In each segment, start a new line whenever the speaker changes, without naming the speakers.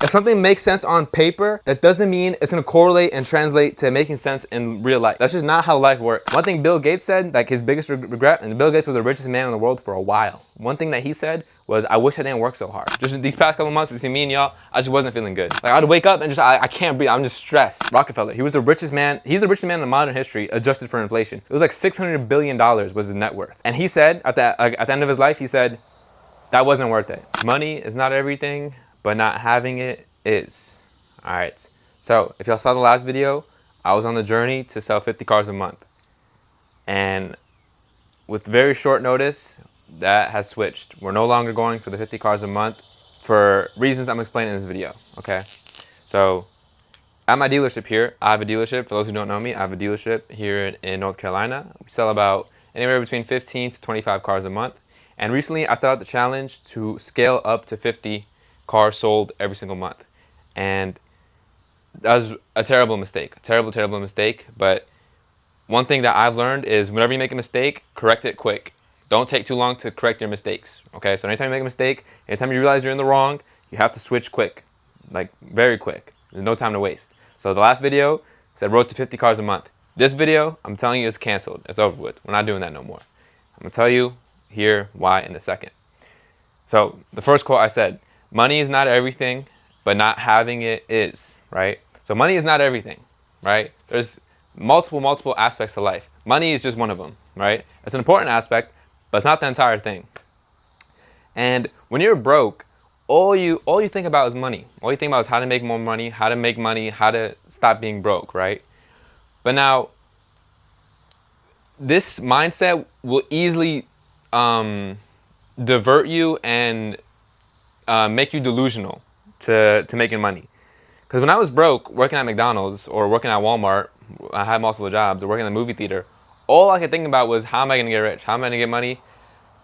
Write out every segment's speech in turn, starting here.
If something makes sense on paper, that doesn't mean it's gonna correlate and translate to making sense in real life. That's just not how life works. One thing Bill Gates said, like his biggest regret, and Bill Gates was the richest man in the world for a while. One thing that he said was, I wish I didn't work so hard. Just these past couple months between me and y'all, I just wasn't feeling good. Like I'd wake up and just, I can't breathe, I'm just stressed. Rockefeller, he was the richest man, he's the richest man in modern history, adjusted for inflation. It was like $600 billion was his net worth. And he said, at the end of his life, he said, that wasn't worth it. Money is not everything, but not having it is. All right, so if y'all saw the last video, I was on the journey to sell 50 cars a month. And with very short notice, that has switched. We're no longer going for the 50 cars a month for reasons I'm explaining in this video, okay? So at my dealership here, I have a dealership. For those who don't know me, I have a dealership here in North Carolina. We sell about anywhere between 15 to 25 cars a month. And recently I set out the challenge to scale up to 50 cars sold every single month. And that was a terrible mistake, a terrible mistake. But one thing that I've learned is whenever you make a mistake, correct it quick. Don't take too long to correct your mistakes, okay? So anytime you make a mistake, anytime you realize you're in the wrong, you have to switch quick, like very quick. There's no time to waste. So the last video said road to 50 cars a month. This video, I'm telling you, it's canceled. It's over with. We're not doing that no more. I'm gonna tell you here why in a second. So the first quote I said, money is not everything, but not having it is, right? So money is not everything, right? There's multiple aspects to life. Money is just one of them, right? It's an important aspect, but it's not the entire thing. And when you're broke, all you think about is money. All you think about is how to make more money, how to stop being broke, right? But now, this mindset will easily divert you and make you delusional to making money. Because when I was broke, working at McDonald's or working at Walmart, I had multiple jobs, or working in the movie theater, all I could think about was, how am I going to get rich? How am I going to get money?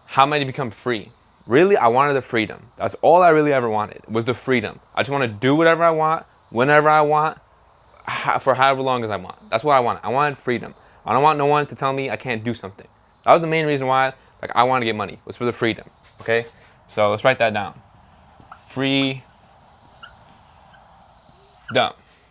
How am I going to become free? Really, I wanted the freedom. That's all I really ever wanted, was the freedom. I just want to do whatever I want, whenever I want, for however long as I want. That's what I wanted. I wanted freedom. I don't want no one to tell me I can't do something. That was the main reason why I wanted to get money, was for the freedom, okay? So let's write that down. Freedom,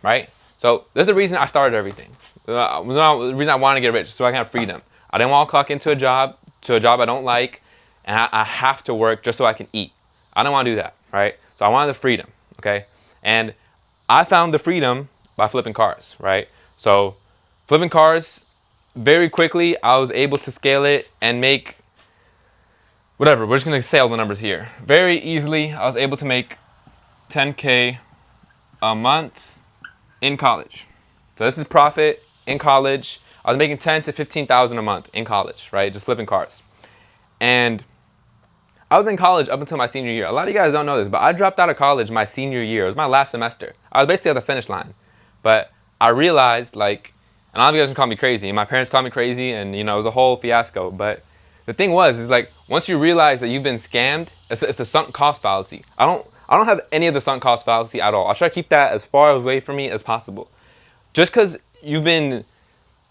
right? So that's the reason I started everything. The reason I wanted to get rich, so I can have freedom. I didn't want to clock into a job I don't like, and I have to work just so I can eat. I don't want to do that, right? So I wanted the freedom, okay? And I found the freedom by flipping cars, right? So flipping cars, very quickly, I was able to scale it and make, whatever, we're just going to say all the numbers here. Very easily, I was able to make 10K a month in college. So this is profit in college. I was making 10 to 15,000 a month in college, right? Just flipping cars. And I was in college up until my senior year. A lot of you guys don't know this, but I dropped out of college my senior year. It was my last semester. I was basically at the finish line. But I realized, like, and a lot of you guys can call me crazy, and my parents called me crazy, and, you know, it was a whole fiasco. But the thing is like, once you realize that you've been scammed, it's the sunk cost fallacy. I don't have any of the sunk cost fallacy at all. I'll try to keep that as far away from me as possible. Just because you've been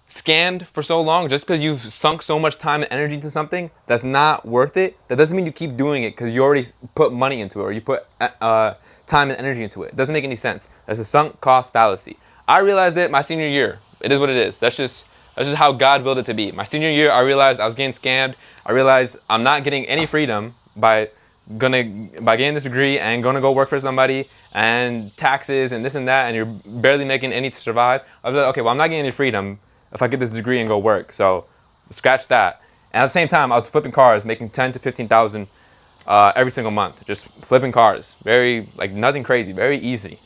scammed for so long, just because you've sunk so much time and energy into something that's not worth it, that doesn't mean you keep doing it because you already put money into it, or you put time and energy into it. It doesn't make any sense. That's a sunk cost fallacy. I realized it my senior year. It is what it is. That's just how God willed it to be. My senior year, I realized I was getting scammed. I realized I'm not getting any freedom by getting this degree and gonna go work for somebody, and taxes and this and that, and you're barely making any to survive. I was like, okay, well, I'm not getting any freedom if I get this degree and go work. So scratch that. And at the same time, I was flipping cars, making 10 to 15,000 every single month, just flipping cars. Very, like, nothing crazy, very easy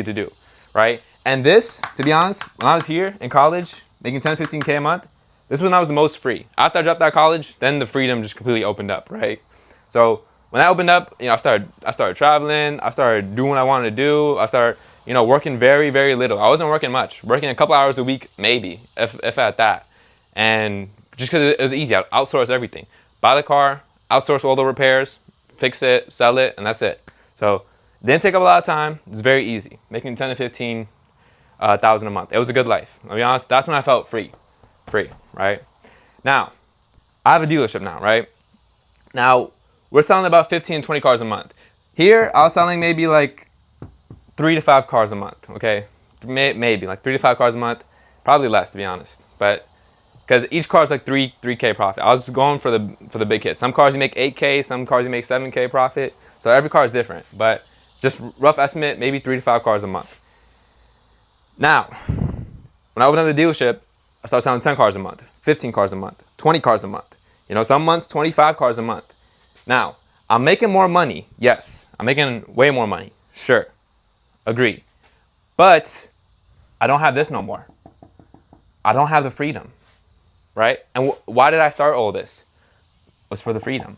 to do, right? And this, to be honest, when I was here in college, making 10, 15K a month, this was when I was the most free. After I dropped out of college, then the freedom just completely opened up, right? So when that opened up, you know, I started traveling. I started doing what I wanted to do. I started, you know, working very, very little. I wasn't working much. Working a couple hours a week, maybe, if at that. And just because it was easy, I outsourced everything. Buy the car, outsource all the repairs, fix it, sell it, and that's it. So it didn't take up a lot of time. It was very easy, making 10 to 15,000 a month. It was a good life. I'll be honest, that's when I felt free, right? Now, I have a dealership now, right? Now, we're selling about 15 to 20 cars a month. Here, I was selling maybe like 3 to 5 cars a month, okay? Maybe like 3 to 5 cars a month. Probably less, to be honest. But because each car is like 3K profit. I was going for the big hits. Some cars you make 8K, some cars you make 7K profit. So every car is different. But just rough estimate, maybe 3 to 5 cars a month. Now, when I opened up the dealership, I started selling 10 cars a month, 15 cars a month, 20 cars a month. You know, some months 25 cars a month. Now, I'm making more money. Yes, I'm making way more money. Sure, agree. But I don't have this no more. I don't have the freedom, right? And why did I start all this? It was for the freedom,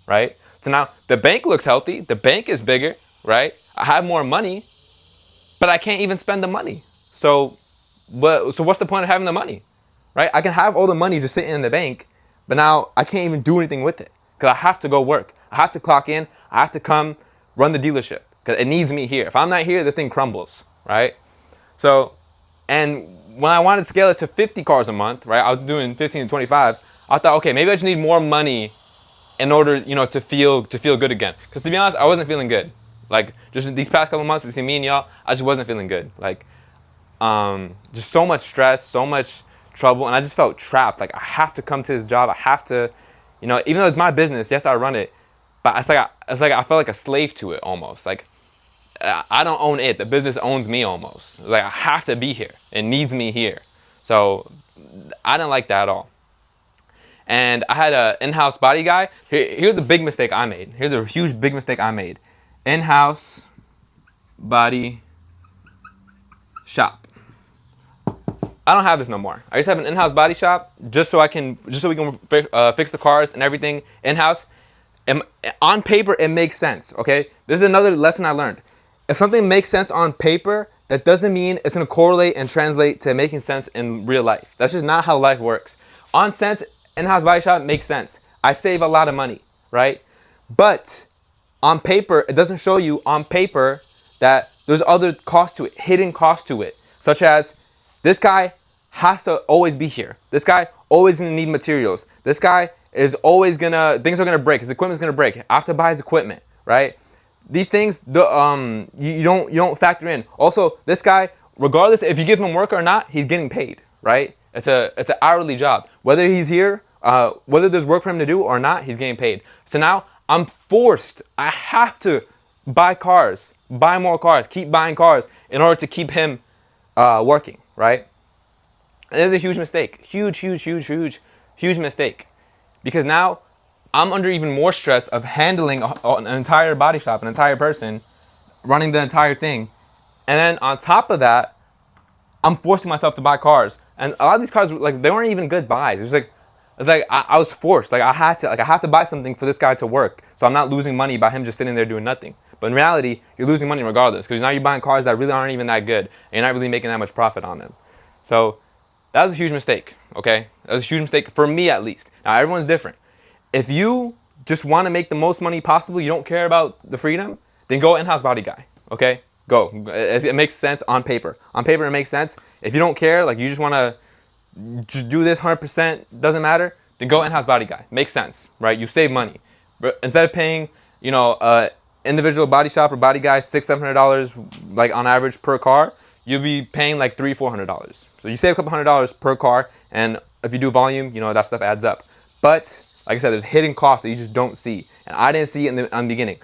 right? So now the bank looks healthy. The bank is bigger, right? I have more money, but I can't even spend the money. So what's the point of having the money, right? I can have all the money just sitting in the bank, but now I can't even do anything with it because I have to go work. I have to clock in. I have to come run the dealership because it needs me here. If I'm not here, this thing crumbles, right? So, and when I wanted to scale it to 50 cars a month, right? I was doing 15 to 25. I thought, okay, maybe I just need more money in order, you know, to feel good again. Because to be honest, I wasn't feeling good. Like just these past couple months between me and y'all, I just wasn't feeling good. Like, just so much stress, so much trouble, and I just felt trapped. Like I have to come to this job. I have to, you know, even though it's my business, yes, I run it, but it's like I felt like a slave to it almost. Like I don't own it. The business owns me almost. Like I have to be here. It needs me here. So I didn't like that at all. And I had an in-house body guy. Here's a big mistake I made. Here's a huge big mistake I made. In-house body shop. I don't have this no more. I used to have an in-house body shop just so we can fix the cars and everything in-house. And on paper, it makes sense, okay? This is another lesson I learned. If something makes sense on paper, that doesn't mean it's gonna correlate and translate to making sense in real life. That's just not how life works. On sense, in-house body shop makes sense. I save a lot of money, right? But on paper, it doesn't show you on paper that there's other costs to it, hidden costs to it, such as this guy has to always be here. This guy always gonna need materials. This guy is always things are gonna break. His equipment's gonna break. I have to buy his equipment, right? These things, you don't factor in. Also, this guy, regardless if you give him work or not, he's getting paid, right? It's an hourly job. Whether he's here, whether there's work for him to do or not, he's getting paid. So now I'm forced. I have to buy cars, buy more cars, keep buying cars in order to keep him working, right? And it's a huge mistake. Huge mistake. Because now I'm under even more stress of handling an entire body shop, an entire person, running the entire thing. And then on top of that, I'm forcing myself to buy cars. And a lot of these cars, like, they weren't even good buys. It's like I was forced. Like I have to buy something for this guy to work. So I'm not losing money by him just sitting there doing nothing. But in reality, you're losing money regardless because now you're buying cars that really aren't even that good. And you're not really making that much profit on them. So that was a huge mistake, okay? That was a huge mistake for me at least. Now everyone's different. If you just want to make the most money possible, you don't care about the freedom, then go in-house body guy, okay? Go. It makes sense on paper. On paper, it makes sense. If you don't care, like you just want to just do this 100%, doesn't matter, then go in-house body guy. Makes sense, right? You save money. But instead of paying, you know, individual body shop or body guy $600-700 like on average per car, you'll be paying like $300-400. So you save a couple $100 per car, and if you do volume, you know, that stuff adds up. But like I said, there's hidden costs that you just don't see, and I didn't see it in the beginning.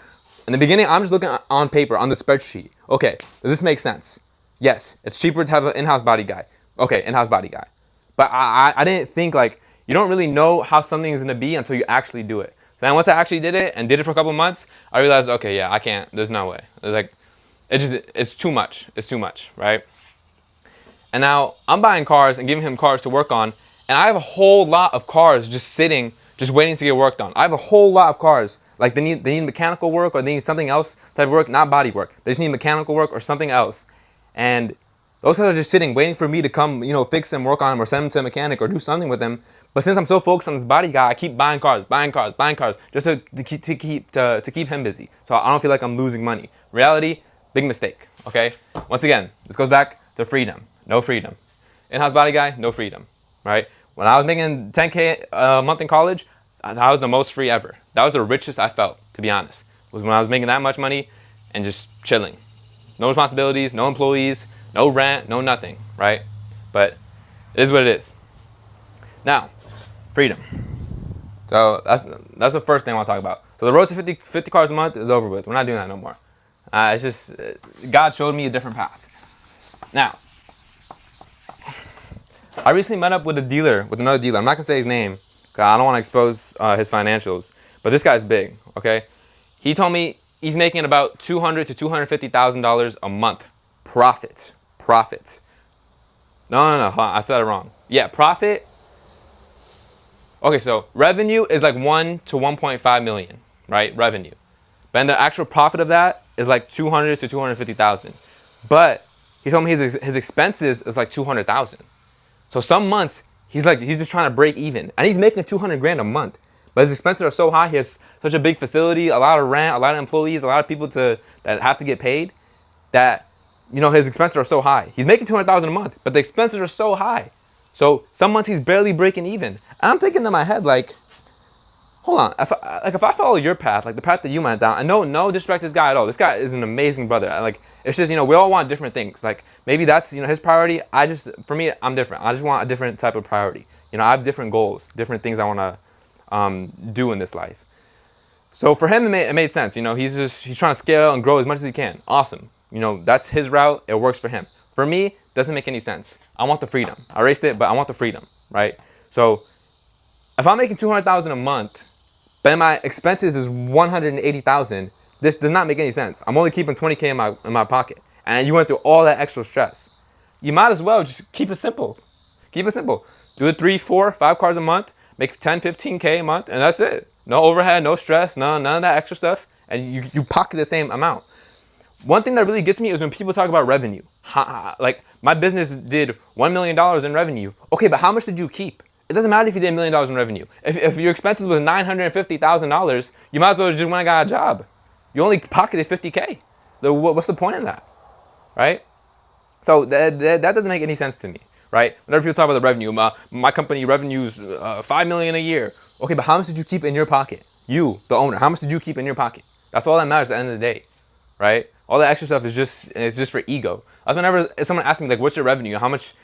In the beginning, I'm just looking on paper, on the spreadsheet. Okay, does this make sense? Yes, it's cheaper to have an in-house body guy. Okay, in-house body guy. But I didn't think, like, you don't really know how something is gonna be until you actually do it. So then once I actually did it and did it for a couple months, I realized, okay, yeah, I can't. There's no way. It's too much. It's too much, right? And now I'm buying cars and giving him cars to work on, and I have a whole lot of cars just sitting, just waiting to get worked on. I have a whole lot of cars. Like they need mechanical work, or they need something else type of work, not body work. They just need mechanical work or something else. And those cars are just sitting, waiting for me to come, you know, fix them, work on them, or send them to a mechanic, or do something with them. But since I'm so focused on this body guy, I keep buying cars, just to keep him busy. So I don't feel like I'm losing money. Reality, big mistake. Okay. Once again, this goes back to freedom. No freedom. In-house body guy, no freedom. Right. When I was making 10K a month in college, that was the most free ever. That was the richest I felt, to be honest. was when I was making that much money and just chilling. No responsibilities, no employees, no rent, no nothing, right? But it is what it is. Now, freedom. So that's the first thing I want to talk about. So the road to 50 cars a month is over with. We're not doing that no more. It's just, God showed me a different path. Now, I recently met up with another dealer. I'm not going to say his name, because I don't want to expose his financials. But this guy's big, okay? He told me he's making about $200,000 to $250,000 a month. Profit. No. I said it wrong. Yeah, profit. Okay, so revenue is like 1 to 1.5 million, right? Revenue. But then the actual profit of that is like 200 to 250,000. But he told me his expenses is like 200,000. So some months he's just trying to break even, and he's making 200 grand a month. But his expenses are so high. He has such a big facility, a lot of rent, a lot of employees, a lot of people that have to get paid. That his expenses are so high. He's making 200,000 a month, but the expenses are so high. So some months he's barely breaking even. And I'm thinking in my head, like, hold on. If I follow your path, like the path that you went down, I know no disrespect to this guy at all. This guy is an amazing brother. It's just, we all want different things. Like maybe that's, his priority. For me, I'm different. I just want a different type of priority. I have different goals, different things I want to do in this life. So for him, it made sense. He's trying to scale and grow as much as he can. Awesome. That's his route. It works for him. For me, it doesn't make any sense. I want the freedom. I raced it, but I want the freedom, right? So if I'm making 200,000 a month, but my expenses is 180,000, this does not make any sense. I'm only keeping 20K in my pocket, and you went through all that extra stress. You might as well just keep it simple. Keep it simple. Do it 3, 4, 5 cars a month, make 10, 15K a month, and that's it. No overhead, no stress, none of that extra stuff, and you pocket the same amount. One thing that really gets me is when people talk about revenue. Like, my business did $1 million in revenue. Okay, but how much did you keep? It doesn't matter if you did $1 million in revenue. If your expenses was $950,000, you might as well just went and got a job. You only pocketed 50K. What's the point in that, right? So that doesn't make any sense to me, right? Whenever people talk about the revenue, my company revenues $5 million a year. Okay, but how much did you keep in your pocket? You, the owner, how much did you keep in your pocket? That's all that matters at the end of the day, right? All the extra stuff is just for ego. That's whenever someone asks me, like, what's your revenue? How much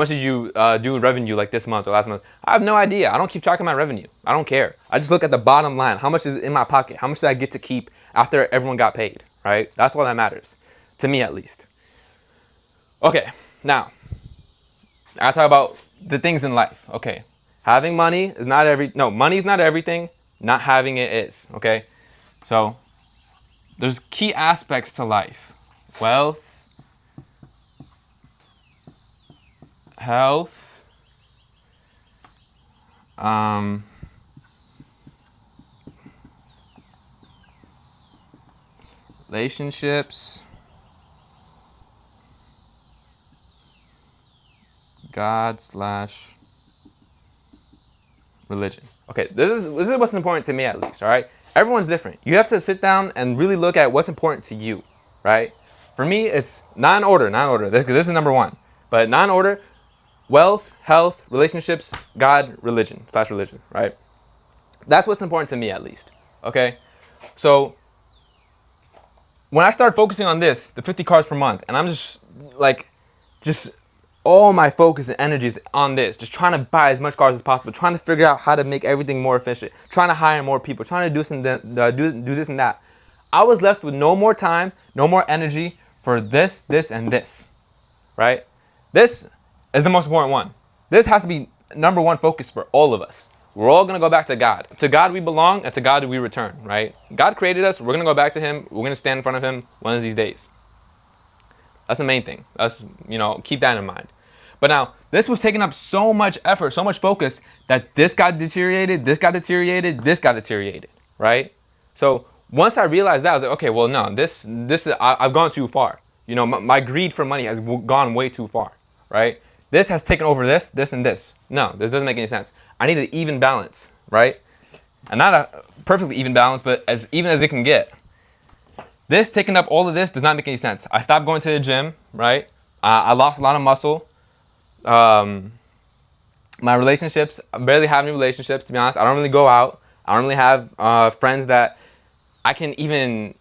did you do revenue like this month or last month? I have no idea. I don't keep track of my revenue. I don't care. I just look at the bottom line. How much is in my pocket? How much did I get to keep after everyone got paid, right? That's all that matters, to me at least. Okay, now, I gotta talk about the things in life, okay? Having money is not money is not everything. Not having it is, okay? So, there's key aspects to life. Wealth, health, relationships, God/religion. Okay, this is what's important to me at least, all right? Everyone's different. You have to sit down and really look at what's important to you, right? For me, it's not in order. This is number one. But not in order: wealth, health, relationships, God, religion/religion, right? That's what's important to me at least, okay? So when I started focusing on this, the 50 cars per month, and I'm just all my focus and energy is on this, just trying to buy as much cars as possible, trying to figure out how to make everything more efficient, trying to hire more people, trying to do this and that. I was left with no more time, no more energy for this, and this, right? This is the most important one. This has to be number one focus for all of us. We're all going to go back to God. To God we belong, and to God we return, right? God created us. We're going to go back to Him. We're going to stand in front of Him one of these days. That's the main thing. Keep that in mind. But now, this was taking up so much effort, so much focus, that this got deteriorated, right? So once I realized that, I was like, okay, well, no, I've gone too far. My greed for money has gone way too far, right? This has taken over this, and this. No, this doesn't make any sense. I need an even balance, right? And not a perfectly even balance, but as even as it can get. This taking up all of this does not make any sense. I stopped going to the gym, right? I lost a lot of muscle. My relationships, I barely have any relationships, to be honest. I don't really go out. I don't really have friends that I can even,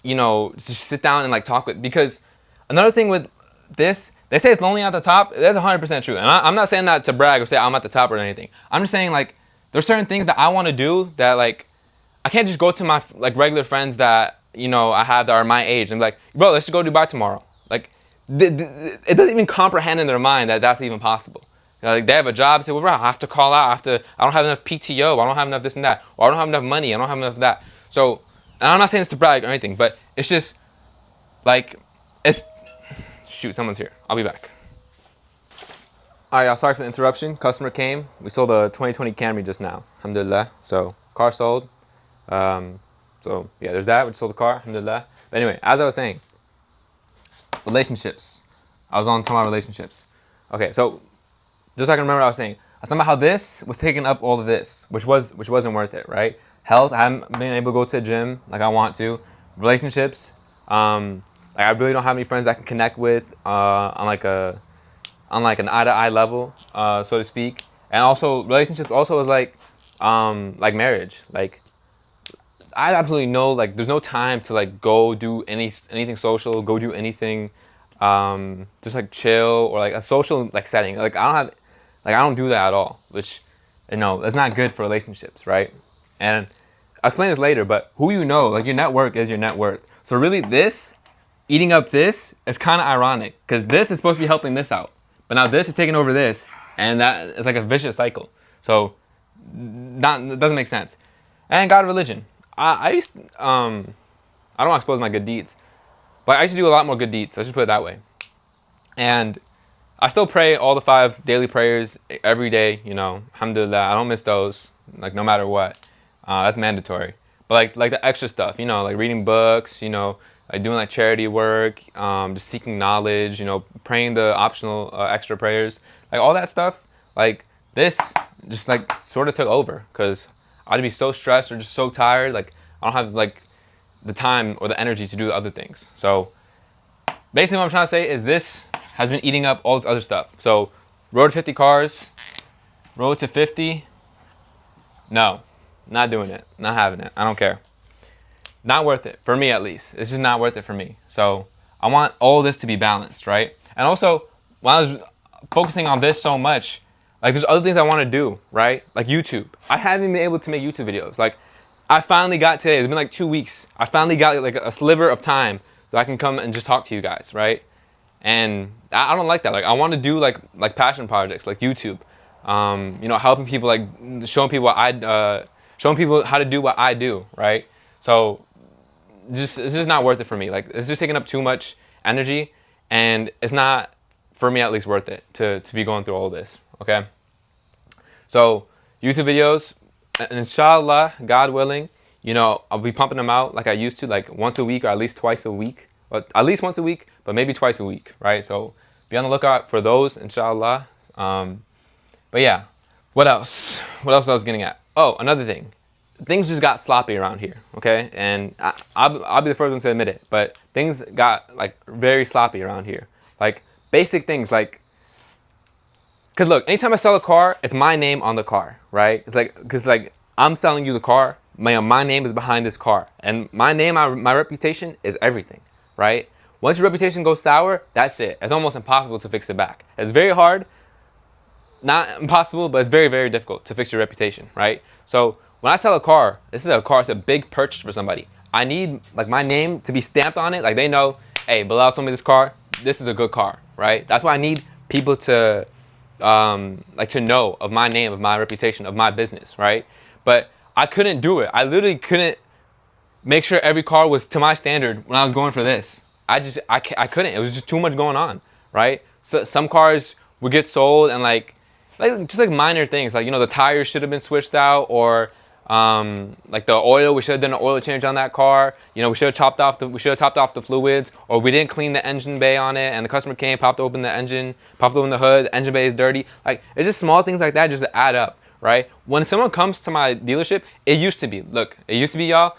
just sit down and like talk with. Because another thing with this, they say it's lonely at the top. That's 100% true. And I'm not saying that to brag or say I'm at the top or anything. I'm just saying like there's certain things that I want to do that like I can't just go to my like regular friends that I have that are my age and be like, bro, let's just go to Dubai tomorrow. Like it doesn't even comprehend in their mind that that's even possible. Like they have a job, say, well, bro, I have to call out. I don't have enough PTO. I don't have enough this and that. Or I don't have enough money. I don't have enough of that. So, and I'm not saying this to brag or anything, but it's just like, shoot, someone's here. I'll be back. All right, y'all, sorry for the interruption. Customer came. We sold a 2020 Camry just now. Alhamdulillah. So, car sold. So, yeah, there's that. We just sold the car. Alhamdulillah. But anyway, as I was saying, relationships. I was on talking about relationships. Okay, so just so I can remember what I was saying. I was talking about how this was taking up all of this, which wasn't worth it, right? Health, I haven't been able to go to the gym like I want to. Relationships, like I really don't have any friends I can connect with on like an eye-to-eye level, so to speak. And also relationships also is like marriage. Like I absolutely know like there's no time to like go do anything social, go do anything just like chill or like a social like setting. Like I don't do that at all, which that's not good for relationships, right? And I'll explain this later, but who like your network is your net worth. So really eating up this is kind of ironic because this is supposed to be helping this out. But now this is taking over this and that is like a vicious cycle. So it doesn't make sense. And God, religion. I used to, I don't want to expose my good deeds, but I used to do a lot more good deeds. Let's just put it that way. And I still pray all the 5 daily prayers every day, alhamdulillah. I don't miss those, like no matter what. That's mandatory. But like the extra stuff, like reading books, like doing like charity work, just seeking knowledge, praying the optional extra prayers, like all that stuff, like this just like sort of took over because I'd be so stressed or just so tired, like I don't have like the time or the energy to do the other things. So basically what I'm trying to say is this has been eating up all this other stuff. So road to 50 cars, road to 50, no, not doing it, not having it, I don't care. Not worth it, for me at least. It's just not worth it for me. So I want all this to be balanced, right? And also, when I was focusing on this so much, like there's other things I want to do, right? Like YouTube. I haven't been able to make YouTube videos. Like I finally got today, it's been like 2 weeks. I finally got like a sliver of time that I can come and just talk to you guys, right? And I don't like that. Like I want to do like passion projects, like YouTube. Helping people, like showing people showing people how to do what I do, right? So it's just not worth it for me. Like it's just taking up too much energy, and it's not, for me at least, worth it to be going through all this. Okay. So YouTube videos, and inshallah, God willing, I'll be pumping them out like I used to, like once a week or at least twice a week, or at least once a week, but maybe twice a week, right? So be on the lookout for those, inshallah. But yeah, what else? What else I was getting at? Oh, another thing. Things just got sloppy around here, okay? And I'll be the first one to admit it, but things got like very sloppy around here. Like basic things, like, cause look, anytime I sell a car, it's my name on the car, right? It's like, cause like I'm selling you the car, my name is behind this car, and my name, my reputation is everything, right? Once your reputation goes sour, that's it. It's almost impossible to fix it back. It's very hard, not impossible, but it's very, very difficult to fix your reputation, right? So when I sell a car, this is a car, it's a big purchase for somebody. I need like my name to be stamped on it. Like they know, hey, Bilal sold me this car. This is a good car, right? That's why I need people to to know of my name, of my reputation, of my business, right? But I couldn't do it. I literally couldn't make sure every car was to my standard when I was going for this. I couldn't. It was just too much going on, right? So some cars would get sold and like just like minor things, like the tires should have been switched out, or like the oil, we should have done an oil change on that car. We should have topped off the fluids, or we didn't clean the engine bay on it, and the customer came, popped open the hood, the engine bay is dirty. Like it's just small things like that just add up, right? When someone comes to my dealership, it used to be y'all,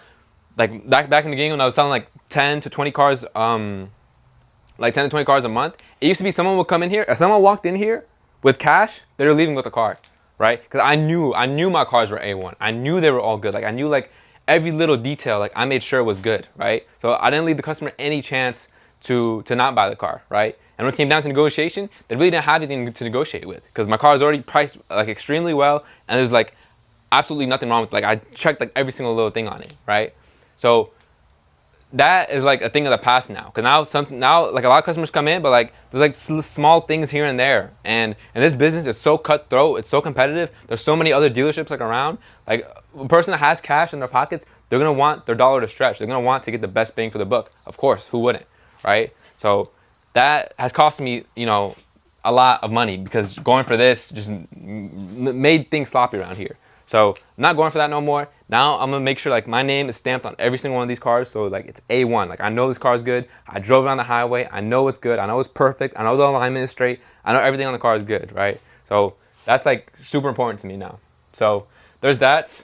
like back in the beginning when I was selling like 10 to 20 cars, like 10 to 20 cars a month, it used to be someone would come in here, if someone walked in here with cash, they're leaving with a car, right? Because I knew my cars were A1. I knew they were all good. Like I knew like every little detail, like I made sure was good, right? So I didn't leave the customer any chance to not buy the car, right? And when it came down to negotiation, they really didn't have anything to negotiate with because my car was already priced like extremely well, and there's like absolutely nothing wrong with it. Like I checked like every single little thing on it, right? So that is like a thing of the past now, because now like a lot of customers come in, but like there's like small things here and there, and in this business it's so cutthroat, it's so competitive, there's so many other dealerships like around. Like a person that has cash in their pockets, they're gonna want their dollar to stretch, they're gonna want to get the best bang for the buck. Of course, who wouldn't, right? So that has cost me, you know, a lot of money, because going for this just made things sloppy around here. So I'm not going for that no more. Now I'm gonna make sure like my name is stamped on every single one of these cars, so like it's A1. Like I know this car is good. I drove it on the highway. I know it's good. I know it's perfect. I know the alignment is straight. I know everything on the car is good, right? So that's like super important to me now. So there's that.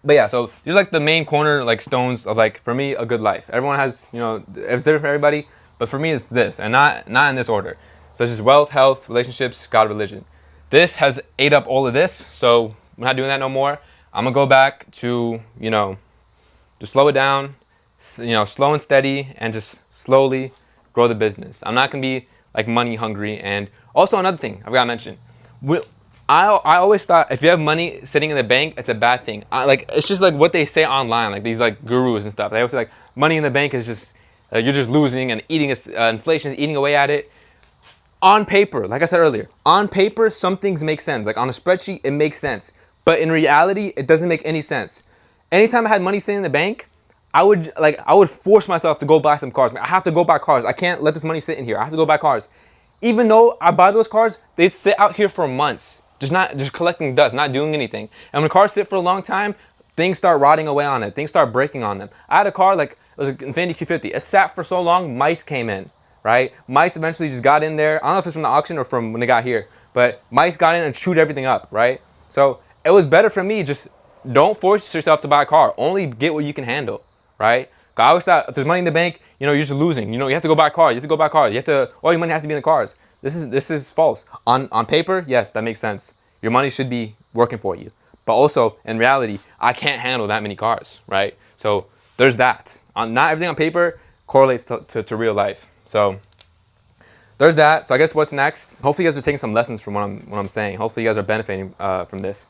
But yeah, so these are like the main corner like stones of like, for me, a good life. Everyone has, you know, it's different for everybody, but for me it's this, and not in this order. So it's just wealth, health, relationships, God, religion. This has ate up all of this, so we're not doing that no more. I'm gonna go back to, you know, just slow it down, you know, slow and steady, and just slowly grow the business. I'm not gonna be like money hungry. And also another thing I've got to mention, I always thought if you have money sitting in the bank, it's a bad thing. Like it's just like what they say online, like these like gurus and stuff. They always say like money in the bank is just you're just losing, and eating inflation is eating away at it. On paper, like I said earlier, on paper some things make sense. Like on a spreadsheet, it makes sense. But in reality, it doesn't make any sense. Anytime I had money sitting in the bank, I would force myself to go buy some cars. I have to go buy cars. I can't let this money sit in here. I have to go buy cars. Even though I buy those cars, they sit out here for months, just collecting dust, not doing anything. And when cars sit for a long time, things start rotting away on it. Things start breaking on them. I had a car, like it was an Infiniti Q50. It sat for so long, mice came in, right? Mice eventually just got in there. I don't know if it's from the auction or from when they got here, but mice got in and chewed everything up, right? So it was better for me, just don't force yourself to buy a car. Only get what you can handle, right? I always thought if there's money in the bank, you know, you're just losing. You know, you have to go buy cars. You have to go buy cars. You have to, all your money has to be in the cars. This is false. On paper, yes, that makes sense. Your money should be working for you. But also, in reality, I can't handle that many cars, right? So there's that. Not everything on paper correlates to real life. So there's that. So I guess what's next? Hopefully you guys are taking some lessons from what I'm saying. Hopefully you guys are benefiting from this.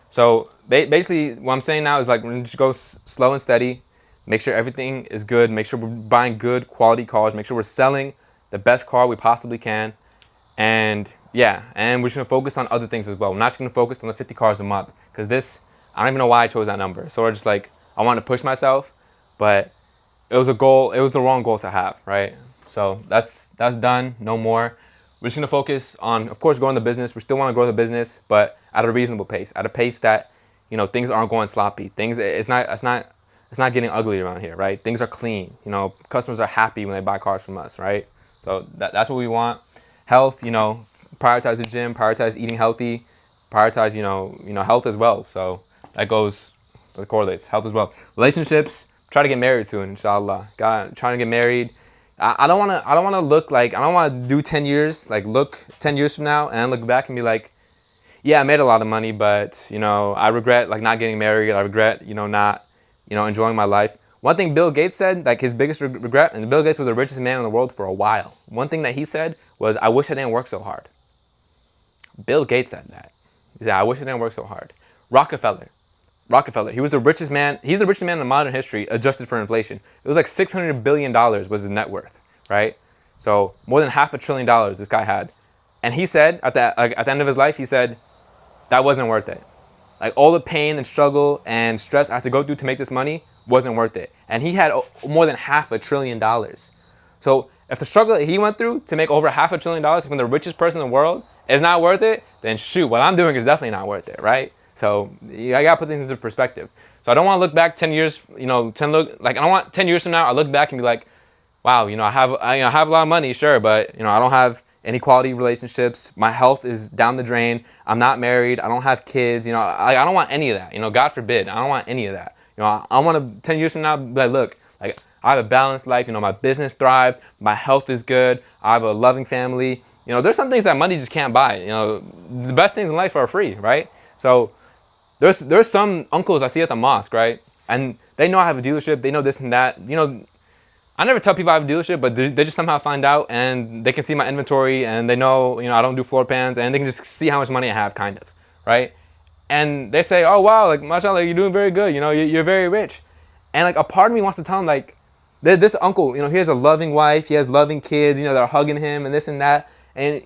So basically what I'm saying now is like, we're gonna just go slow and steady. Make sure everything is good. Make sure we're buying good quality cars. Make sure we're selling the best car we possibly can. And yeah, and we're just gonna focus on other things as well. We're not just gonna focus on the 50 cars a month, because this, I don't even know why I chose that number. So we're just like, I want to push myself, but it was a goal. It was the wrong goal to have, right? So that's done. No more. We're just gonna focus on, of course, growing the business. We still want to grow the business, but at a reasonable pace, at a pace that, you know, things aren't going sloppy. Things, it's not getting ugly around here, right? Things are clean. You know, customers are happy when they buy cars from us, right? So that's what we want. Health, you know, prioritize the gym, prioritize eating healthy, prioritize, you know, health as well. So that correlates, health as well. Relationships, try to get married soon, inshallah. Trying to get married. I don't want to look like, I don't want to do 10 years, like look 10 years from now and look back and be like, yeah, I made a lot of money, but, you know, I regret like not getting married. I regret, you know, not, you know, enjoying my life. One thing Bill Gates said, like his biggest regret, and Bill Gates was the richest man in the world for a while. One thing that he said was, I wish I didn't work so hard. Bill Gates said that. He said, I wish I didn't work so hard. Rockefeller, he was the richest man. He's the richest man in modern history, adjusted for inflation. It was like $600 billion was his net worth, right? So more than $500 billion this guy had. And he said, at the end of his life, he said, that wasn't worth it. Like all the pain and struggle and stress I had to go through to make this money wasn't worth it. And he had more than $500 billion. So if the struggle that he went through to make over $500 billion from the richest person in the world is not worth it, then shoot, what I'm doing is definitely not worth it, right? So I gotta put things into perspective. So I don't want to look back 10 years, you know, I don't want 10 years from now, I look back and be like, wow, you know, I have a lot of money, sure, but, you know, I don't have any quality relationships. My health is down the drain. I'm not married. I don't have kids. You know, I don't want any of that. You know, God forbid. I don't want any of that. You know, I want to 10 years from now be like, look, like I have a balanced life. You know, my business thrived. My health is good. I have a loving family. You know, there's some things that money just can't buy. You know, the best things in life are free, right? So there's some uncles I see at the mosque, right? And they know I have a dealership. They know this and that. You know, I never tell people I have a dealership, but they just somehow find out, and they can see my inventory, and they know, you know, I don't do floor plans, and they can just see how much money I have, kind of, right? And they say, oh, wow, like, mashallah, you're doing very good. You know, you're very rich. And, like, a part of me wants to tell them, like, this uncle, you know, he has a loving wife. He has loving kids, you know, they're hugging him and this and that. And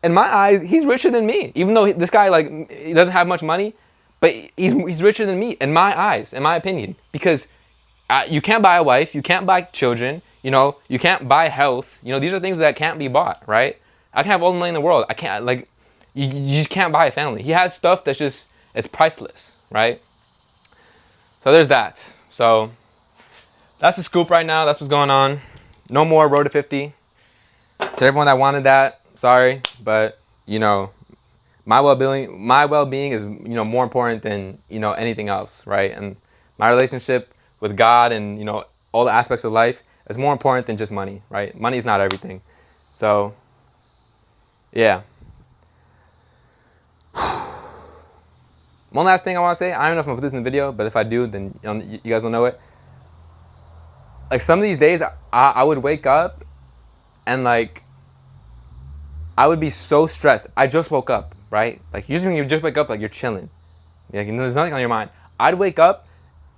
in my eyes, he's richer than me. Even though this guy, like, he doesn't have much money, but he's richer than me in my eyes, in my opinion. Because you can't buy a wife. You can't buy children. You know, you can't buy health. You know, these are things that can't be bought, right? I can have all the money in the world. I can't, like, you just can't buy a family. He has stuff that's just, it's priceless, right? So there's that. So that's the scoop right now. That's what's going on. No more road to 50. To everyone that wanted that, sorry, but you know, my well-being is, you know, more important than, you know, anything else, right? And my relationship with God and, you know, all the aspects of life is more important than just money, right? Money is not everything. So yeah. One last thing I want to say. I don't know if I'm gonna put this in the video, but if I do, then you guys will know it. Like, some of these days, I would wake up and, like, I would be so stressed. I just woke up, right? Like, usually when you just wake up, like, you're chilling. Like, you know, there's nothing on your mind. I'd wake up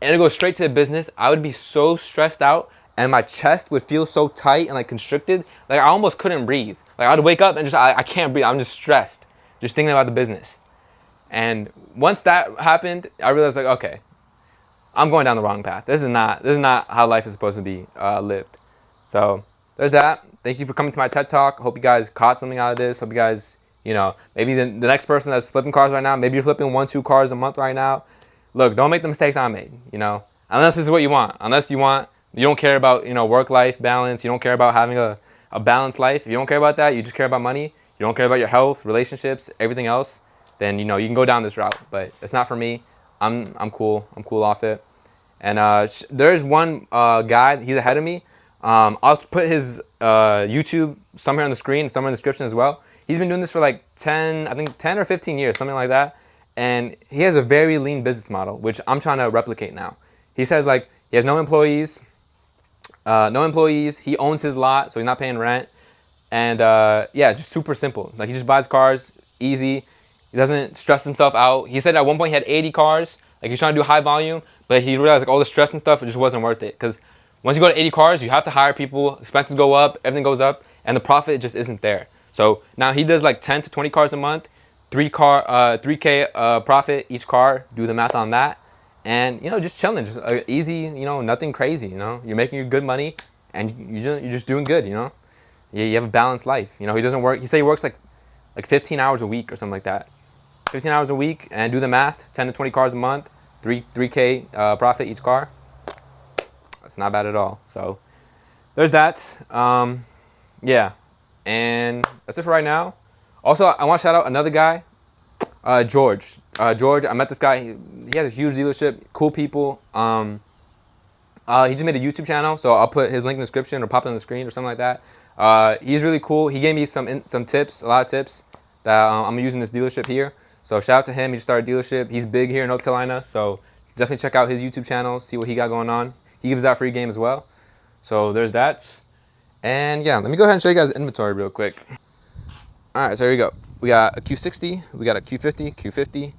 and it'd go straight to the business. I would be so stressed out, and my chest would feel so tight and, like, constricted. Like, I almost couldn't breathe. Like, I'd wake up and just, I can't breathe. I'm just stressed, just thinking about the business. And once that happened, I realized, like, okay, I'm going down the wrong path. This is not how life is supposed to be lived. So there's that. Thank you for coming to my TED Talk. Hope you guys caught something out of this. Hope you guys, you know, maybe the next person that's flipping cars right now, maybe you're flipping 1-2 cars a month right now. Look, don't make the mistakes I made, you know, unless this is what you want. Unless you don't care about, you know, work-life balance. You don't care about having a balanced life. If you don't care about that, you just care about money. You don't care about your health, relationships, everything else, then, you know, you can go down this route. But it's not for me. I'm cool. I'm cool off it. And there's one guy, he's ahead of me. I'll put his YouTube somewhere on the screen, somewhere in the description as well. He's been doing this for like 10 or 15 years, something like that. And he has a very lean business model, which I'm trying to replicate now. He says, like, he has no employees. He owns his lot, so he's not paying rent. And yeah, just super simple. Like, he just buys cars, easy. He doesn't stress himself out. He said at one point he had 80 cars. Like, he's trying to do high volume, but he realized, like, all the stress and stuff, it just wasn't worth it. Because once you go to 80 cars, you have to hire people, expenses go up, everything goes up, and the profit just isn't there. So now he does like 10 to 20 cars a month, 3K profit each car. Do the math on that, and, you know, just chilling, just easy, you know, nothing crazy. You know, you're making your good money, and you're just doing good. You know, you have a balanced life. You know, he doesn't work. He said he works like 15 hours a week or something like that. 15 hours a week, and do the math, 10 to 20 cars a month, 3K profit each car. That's not bad at all. So there's that. Yeah, and that's it for right now. Also, I want to shout out another guy, George. George, I met this guy. He has a huge dealership, cool people. He just made a YouTube channel, so I'll put his link in the description or pop it on the screen or something like that. He's really cool. He gave me some tips, a lot of tips that I'm using this dealership here. So shout out to him. He just started a dealership. He's big here in North Carolina, so definitely check out his YouTube channel, see what he got going on. He gives out free game as well. So there's that. And yeah, let me go ahead and show you guys the inventory real quick. All right, so here we go. We got a Q60, we got a Q50, we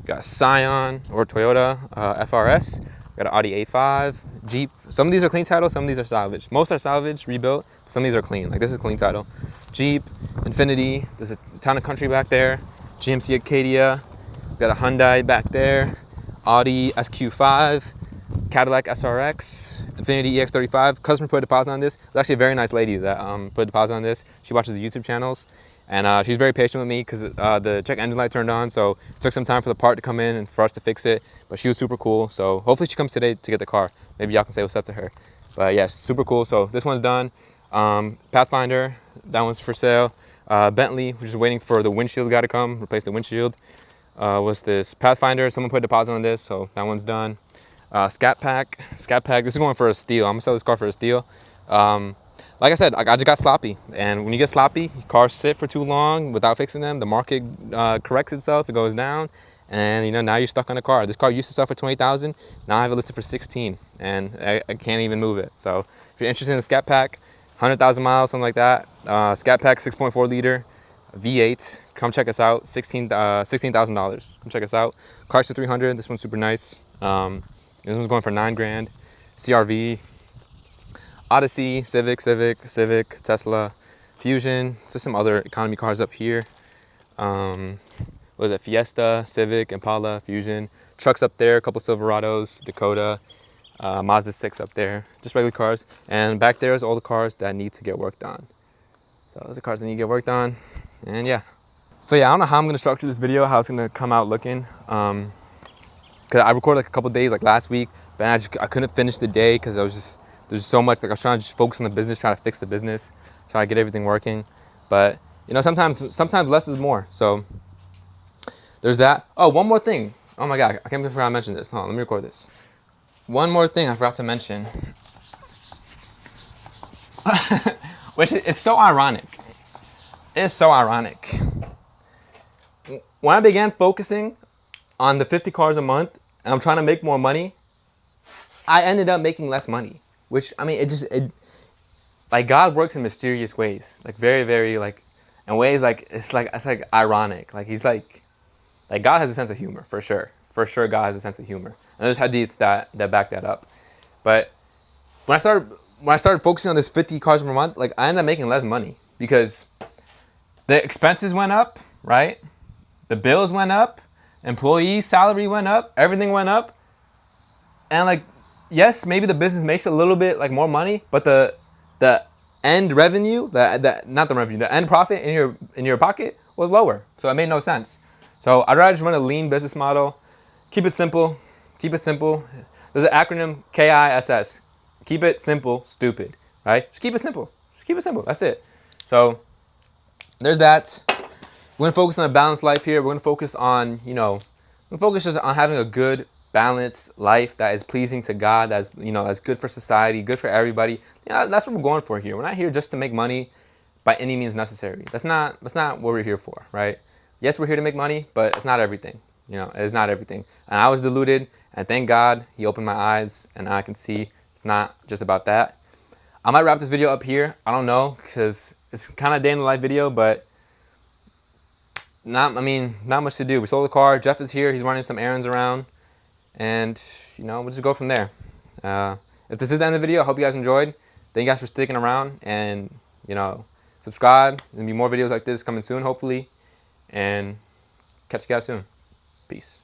got a Scion or Toyota FRS, we got an Audi A5, Jeep. Some of these are clean title, some of these are salvage. Most are salvage, rebuilt, but some of these are clean. Like, this is clean title. Jeep, Infiniti, there's a ton of country back there. GMC Acadia, we got a Hyundai back there. Audi SQ5, Cadillac SRX, Infiniti EX35. Customer put a deposit on this. It's actually a very nice lady that put a deposit on this. She watches the YouTube channels, and she's very patient with me because the check engine light turned on, so it took some time for the part to come in and for us to fix it. But she was super cool, so hopefully she comes today to get the car. Maybe y'all can say what's up to her. But yeah, super cool. So this one's done. Pathfinder, that one's for sale. Bentley, we're just waiting for the windshield guy to come, replace the windshield. What's this? Pathfinder, someone put a deposit on this, so that one's done. Scat Pack, this is going for a steal. I'm gonna sell this car for a steal. Like I said, I just got sloppy, and when you get sloppy, cars sit for too long without fixing them, the market corrects itself, it goes down, and you know, now you're stuck on a car. This car used to sell for 20,000. Now I have it listed for 16, and I can't even move it. So if you're interested in the Scat Pack, 100,000 miles, something like that. Scat Pack 6.4 liter V8. Come check us out. $16,000. Come check us out. Chrysler 300. This one's super nice. This one's going for $9,000. CRV, Odyssey, Civic, Tesla, Fusion. So some other economy cars up here. What is it? Fiesta, Civic, Impala, Fusion. Trucks up there. A couple Silverados, Dakota, Mazda 6 up there. Just regular cars. And back there is all the cars that need to get worked on. So those are cars that need to get worked on. And yeah. So yeah, I don't know how I'm gonna structure this video, how it's gonna come out looking. Cause I recorded like a couple days, like last week, but I couldn't finish the day because there's so much, like I was trying to just focus on the business, trying to fix the business, trying to get everything working. But you know, sometimes less is more. So there's that. Oh, one more thing. Oh my God, I can't believe I forgot to mention this. Hold on, let me record this. One more thing I forgot to mention. Which is so ironic. It's so ironic. When I began focusing on the 50 cars a month and I'm trying to make more money, I ended up making less money. Which, I mean, like God works in mysterious ways. Like very, very, like, in ways like, it's like ironic. Like he's like God has a sense of humor, for sure. For sure, God has a sense of humor. And there's hadiths that back that up. But when I started focusing on this 50 cars per month, like I ended up making less money because the expenses went up, right? The bills went up, employee salary went up, everything went up. And like, yes, maybe the business makes a little bit like more money, but the end revenue, the end profit in your pocket was lower. So it made no sense. So I'd rather just run a lean business model, keep it simple, keep it simple. There's an acronym KISS. Keep it simple, stupid, right? Just keep it simple. Just keep it simple. That's it. So there's that. We're gonna focus on a balanced life here. We're gonna focus on, just on having a good, balanced life that is pleasing to God, that's good for society, good for everybody. That's what we're going for here. We're not here just to make money by any means necessary. That's not what we're here for, right? Yes, we're here to make money, but it's not everything. It's not everything. And I was deluded, and thank God He opened my eyes, and I can see it's not just about that. I might wrap this video up here. I don't know, because it's kind of a day in the life video, but not much to do. We sold the car. Jeff is here. He's running some errands around, and we'll just go from there. If this is the end of the video, I hope you guys enjoyed. Thank you guys for sticking around, and subscribe. There'll be more videos like this coming soon, hopefully, and catch you guys soon. Peace.